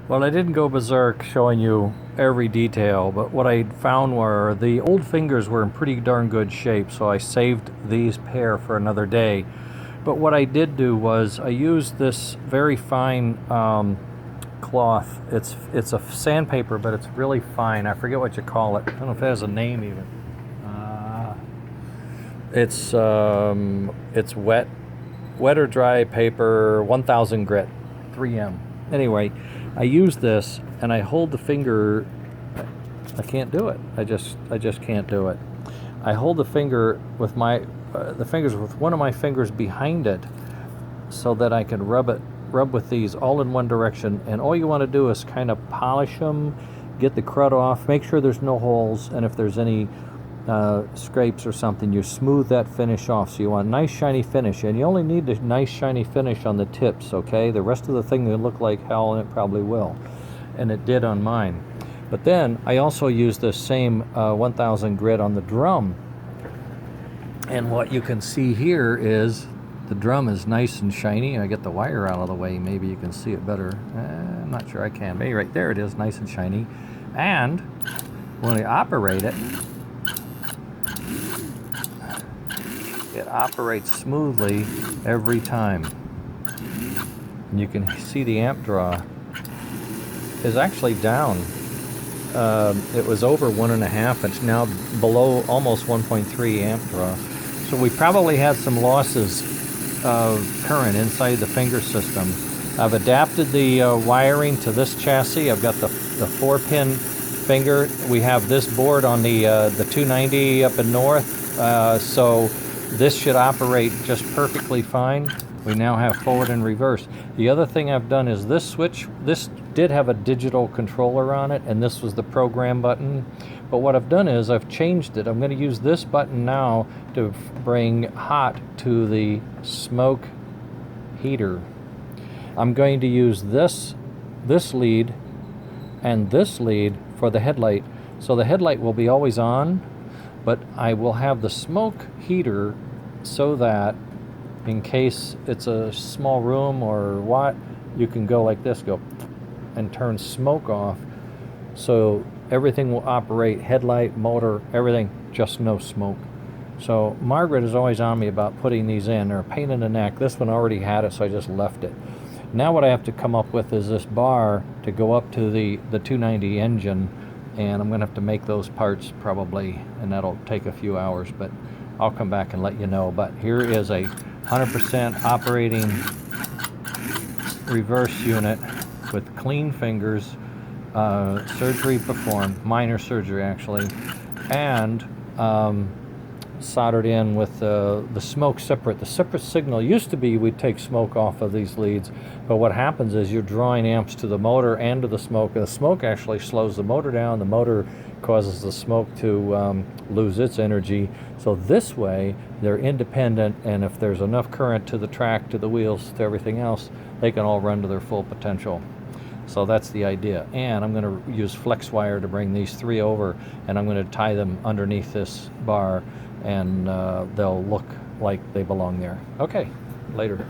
Well, I didn't go berserk showing you every detail, but what I found were the old fingers were in pretty darn good shape, so I saved these pair for another day. But what I did do was I used this very fine cloth. It's a sandpaper, but it's really fine. I forget what you call it. I don't know if it has a name even. It's wet or dry paper, 1000 grit, 3M. Anyway, I use this and I hold the finger. I can't do it. I just can't do it. I hold the finger with the fingers with one of my fingers behind it, so that I can rub with these all in one direction. And all you want to do is kind of polish them, get the crud off, make sure there's no holes, and if there's any scrapes or something, you smooth that finish off. So you want a nice shiny finish, and you only need a nice shiny finish on the tips, okay? The rest of the thing will look like hell, and it probably will, and it did on mine. But then I also use this same 1000 grit on the drum, and what you can see here is the drum is nice and shiny. I get the wire out of the way, maybe you can see it better. I'm not sure I can. Maybe right there it is, nice and shiny. And when I operate it, it operates smoothly every time. And you can see the amp draw is actually down. It was over 1.5. It's now below almost 1.3 amp draw. So we probably had some losses of current inside the finger system. I've adapted the wiring to this chassis. I've got the 4-pin finger. We have this board on the 290 up in north, so this should operate just perfectly fine. We now have forward and reverse. The other thing I've done is this switch. This did have a digital controller on it, and this was the program button. But what I've done is I've changed it. I'm going to use this button now to bring hot to the smoke heater. I'm going to use this lead and this lead for the headlight. So the headlight will be always on, but I will have the smoke heater so that in case it's a small room or what, you can go like this, go and turn smoke off. So everything will operate, headlight, motor, everything, just no smoke. So Margaret is always on me about putting these in. They're a pain in the neck. This one already had it, so I just left it. Now what I have to come up with is this bar to go up to the 290 engine, and I'm going to have to make those parts probably, and that'll take a few hours, but I'll come back and let you know. But here is a 100% operating reverse unit with clean fingers, surgery performed, minor surgery actually, and soldered in with the smoke separate. The separate signal used to be we'd take smoke off of these leads, but what happens is you're drawing amps to the motor and to the smoke, and the smoke actually slows the motor down. The motor causes the smoke to lose its energy. So this way they're independent, and if there's enough current to the track, to the wheels, to everything else, they can all run to their full potential. So that's the idea. And I'm going to use flex wire to bring these three over, and I'm going to tie them underneath this bar, and they'll look like they belong there. Okay, later.